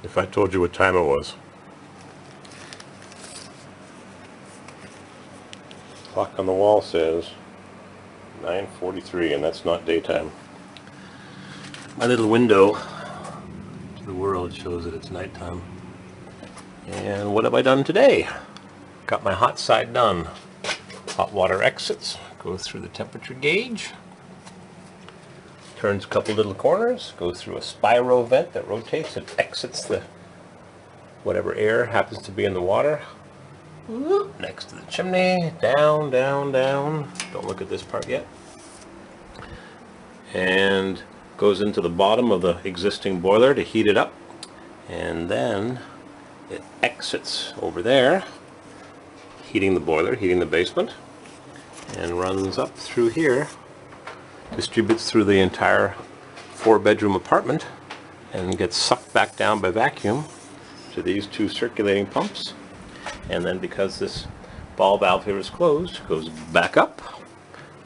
If I told you what time it was. Clock on the wall says 9:43, and that's not daytime. My little window to the world shows that it's nighttime. And what have I done today? Got my hot side done. Hot water exits, goes through the temperature gauge, turns a couple little corners, goes through a spiro vent that rotates and exits the whatever air happens to be in the water. Next to the chimney, down, down, down. Don't look at this part yet. And goes into the bottom of the existing boiler to heat it up. And then it exits over there, heating the boiler, heating the basement, and runs up through here, distributes through the entire 4-bedroom apartment, and gets sucked back down by vacuum to these 2 circulating pumps. And then, because this ball valve here is closed, goes back up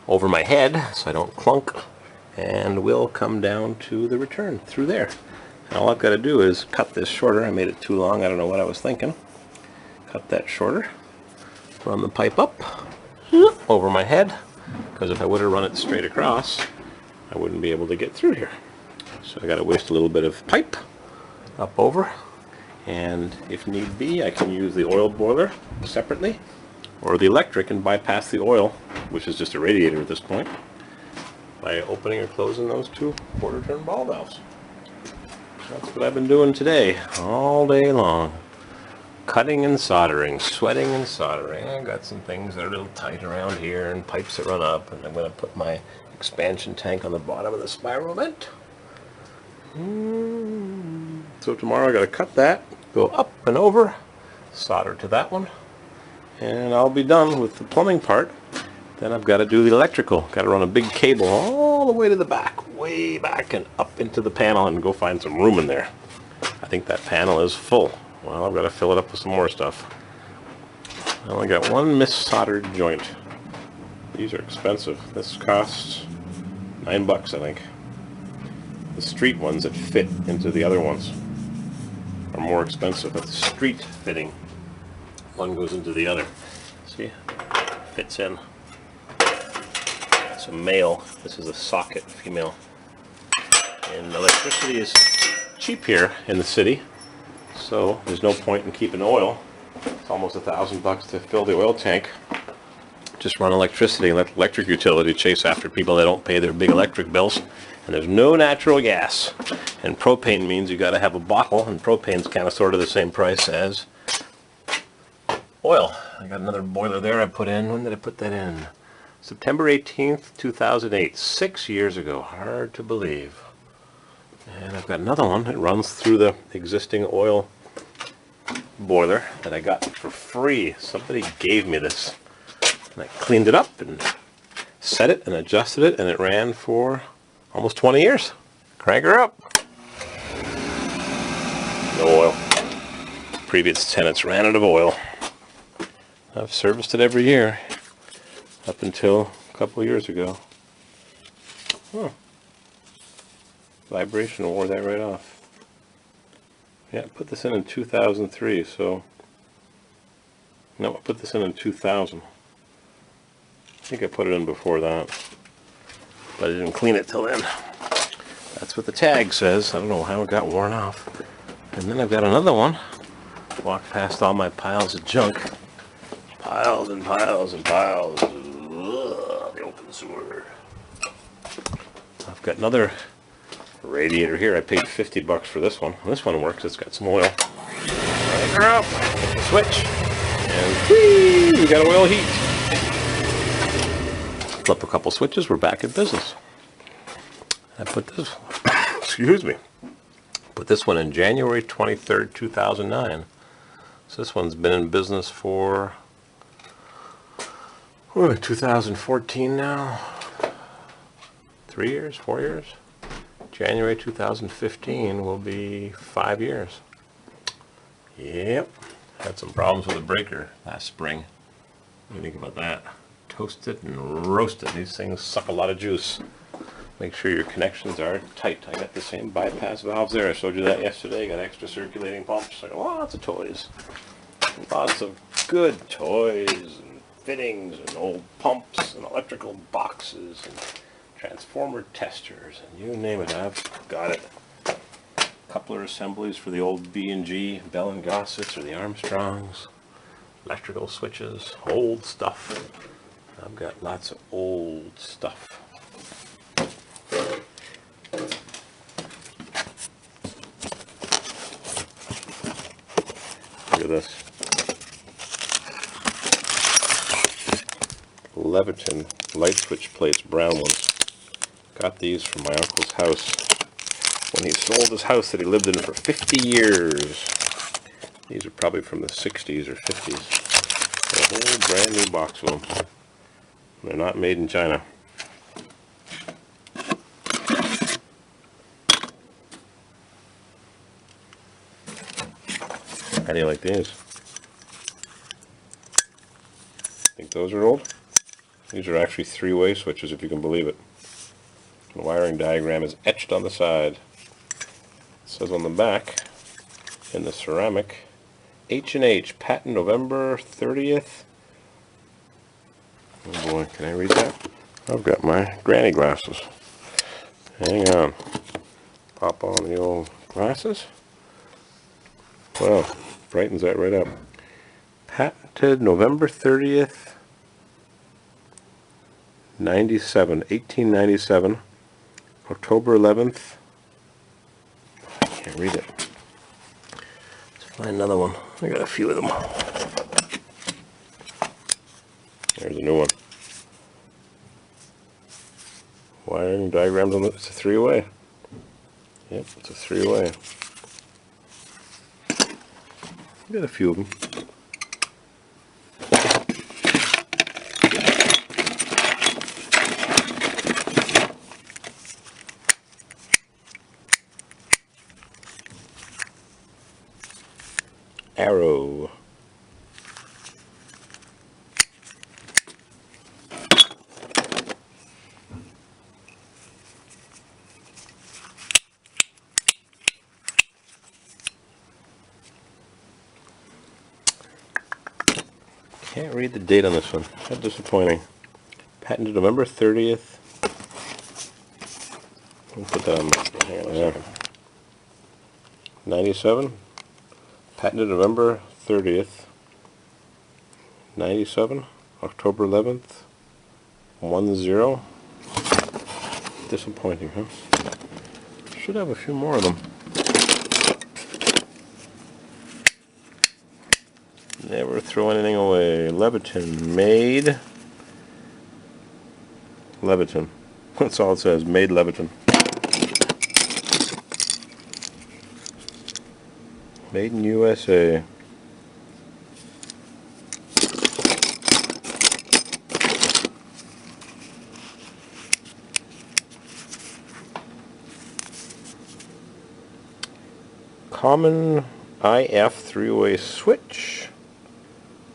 over my head so I don't clunk, and will come down to the return through there. And all I've got to do is cut this shorter. I made it too long. I don't know what I was thinking. Cut that shorter, run the pipe up over my head, because if I would have run it straight across, I wouldn't be able to get through here. So I got to waste a little bit of pipe up over. And if need be, I can use the oil boiler separately, or the electric and bypass the oil, which is just a radiator at this point, by opening or closing those 2 quarter-turn ball valves. That's what I've been doing today, all day long. Cutting and soldering, sweating and soldering. I've got some things that are a little tight around here, and pipes that run up, and I'm going to put my expansion tank on the bottom of the spiral vent. So tomorrow I got to cut that, go up and over, solder to that one, and I'll be done with the plumbing part. Then I've got to do the electrical. Got to run a big cable all the way to the back, way back, and up into the panel, and go find some room in there. I think that panel is full. Well, I've got to fill it up with some more stuff. I only got 1 mis-soldered joint. These are expensive. This costs $9, I think. The street ones that fit into the other ones are more expensive. That's the street fitting. One goes into the other. See? Fits in. It's a male. This is a socket, female. And electricity is cheap here in the city, so there's no point in keeping oil. It's almost $1,000 to fill the oil tank. Just run electricity and let the electric utility chase after people that don't pay their big electric bills. And there's no natural gas. And propane means you got to have a bottle, and propane's kind of sort of the same price as oil. I got another boiler there I put in. When did I put that in? September 18th, 2008. 6 years ago. Hard to believe. And I've got another one that runs through the existing oil boiler that I got for free. Somebody gave me this. And I cleaned it up and set it and adjusted it, and it ran for almost 20 years. Crank her up. No oil. Previous tenants ran out of oil. I've serviced it every year up until a couple of years ago. Huh. Vibration wore that right off. Yeah, I put this in 2003, so... No, I put this in 2000. I think I put it in before that, but I didn't clean it till then. That's what the tag says. I don't know how it got worn off. And then I've got another one. Walk past all my piles of junk. Piles and piles and piles. Ugh, the open sewer. I've got another radiator here. I paid $50 for this one. This one works. It's got some oil. Right up. Switch. And whee, we got oil heat. Flip a couple switches, we're back in business. I put this, excuse me, put this one in January 23rd, 2009. So this one's been in business for 2014 now. 3 years, 4 years. January 2015 will be 5 years. Yep. Had some problems with the breaker last spring. What do you think about that? Toast it and roast it. These things suck a lot of juice. Make sure your connections are tight. I got the same bypass valves there. I showed you that yesterday. Got extra circulating pumps. I got lots of toys. Lots of good toys and fittings and old pumps and electrical boxes and transformer testers and you name it, I've got it. Coupler assemblies for the old B&G Bell and Gossets or the Armstrongs. Electrical switches, old stuff. I've got lots of old stuff. Look at this. Leviton light switch plates, brown ones. Got these from my uncle's house when he sold his house that he lived in for 50 years. These are probably from the 60s or 50s. A whole brand new box of them. They're not made in China. How do you like these? Think those are old? These are actually three-way switches, if you can believe it. The wiring diagram is etched on the side. It says on the back, in the ceramic, H&H, patent November 30th. Oh boy, can I read that? I've got my granny glasses. Hang on. Pop on the old glasses. Well, brightens that right up. Patented November 30th, 1897, October 11th. I can't read it. Let's find another one. I got a few of them. There's a new one. Wiring diagrams on it. It's a three-way. Yep, it's a three-way. Got a few of them. Arrow. Can't read the date on this one. How disappointing. Patented November 30th. We'll put that on. Hang on a second. 97. Patented November 30th. 97. October 11th. 10. Disappointing, huh? Should have a few more of them. Never throw anything away. Leviton, made Leviton. That's all it says, made Leviton. Made in USA. Common IF three-way switch.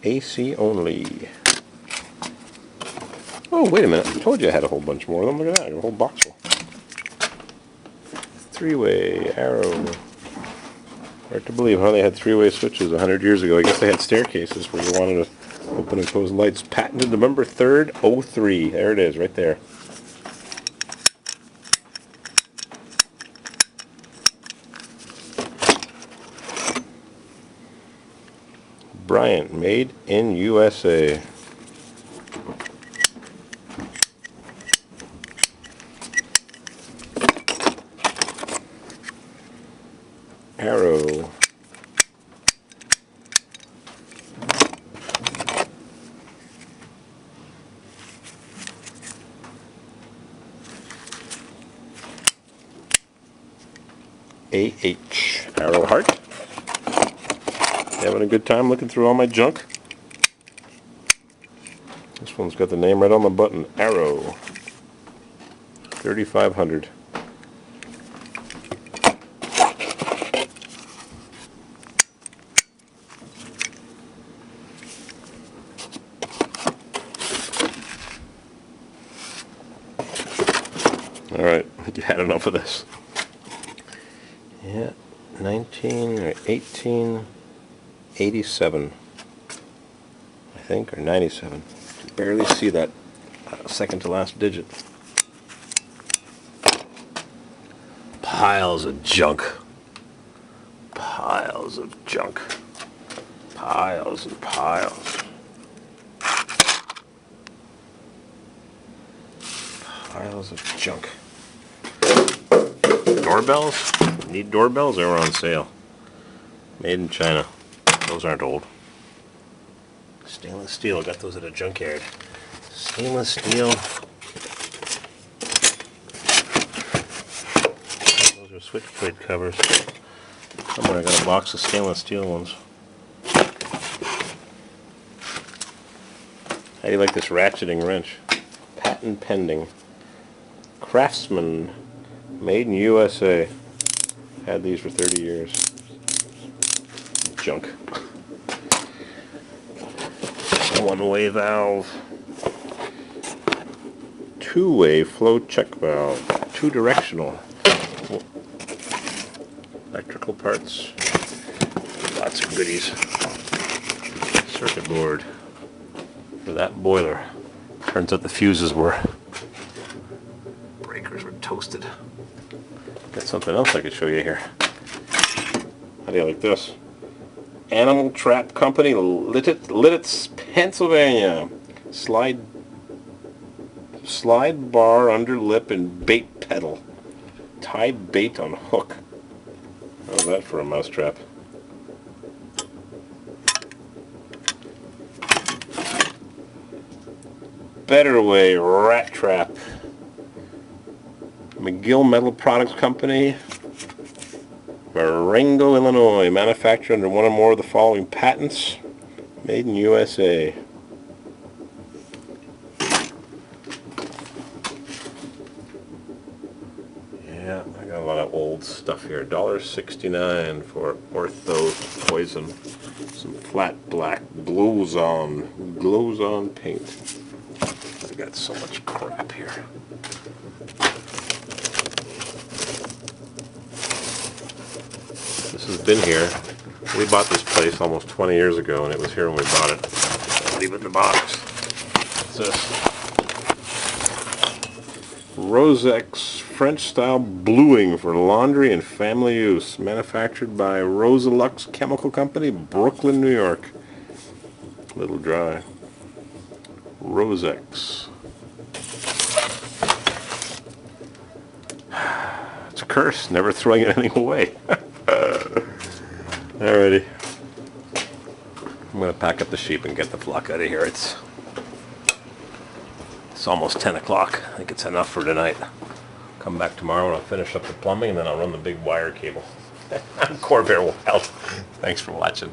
AC only. Oh, wait a minute. I told you I had a whole bunch more of them. Look at that. I got a whole box full. Three-way arrow. Hard to believe, huh? They had three-way switches 100 years ago. I guess they had staircases where you wanted to open and close lights. Patented November 3rd, 03. There it is, right there. Bryant, made in USA. Arrow. AH. Arrow heart. Having a good time looking through all my junk. This one's got the name right on the button. Arrow. 3500. Alright. had enough of this. Yeah, 19 or 1887, I think, or 97. Barely see that second to last digit. Piles of junk. Piles of junk. Piles and piles. Piles of junk. Doorbells? Need doorbells? They were on sale. Made in China. Those aren't old. Stainless steel. Got those at a junkyard. Stainless steel. Those are switch plate covers. Somewhere I got a box of stainless steel ones. How do you like this ratcheting wrench? Patent pending. Craftsman. Made in USA. Had these for 30 years. Junk. One-way valve. Two-way flow check valve. Two-directional. Electrical parts. Lots of goodies. Circuit board for that boiler. Turns out the fuses were. Breakers were toasted. Got something else I could show you here. How do you like this? Animal Trap Company, Lidditz, Pennsylvania. Slide bar under lip and bait pedal. Tie bait on hook. How's that for a mousetrap? Better Way rat trap. McGill Metal Products Company, Marengo, Illinois. Manufactured under one or more of the following patents. Made in USA. Yeah, I got a lot of old stuff here. $1.69 for Ortho Poison. Some flat black glows on paint. I got so much crap here. This has been here. We bought this place almost 20 years ago, and it was here when we bought it. Leave it in the box. What's this? Rosex French-style bluing for laundry and family use. Manufactured by Rosalux Chemical Company, Brooklyn, New York. A little dry. Rosex. It's a curse, never throwing anything away. Alrighty. I'm going to pack up the sheep and get the flock out of here. It's almost 10 o'clock. I think it's enough for tonight. Come back tomorrow and I'll finish up the plumbing and then I'll run the big wire cable. I'm Corvair Wild. Thanks for watching.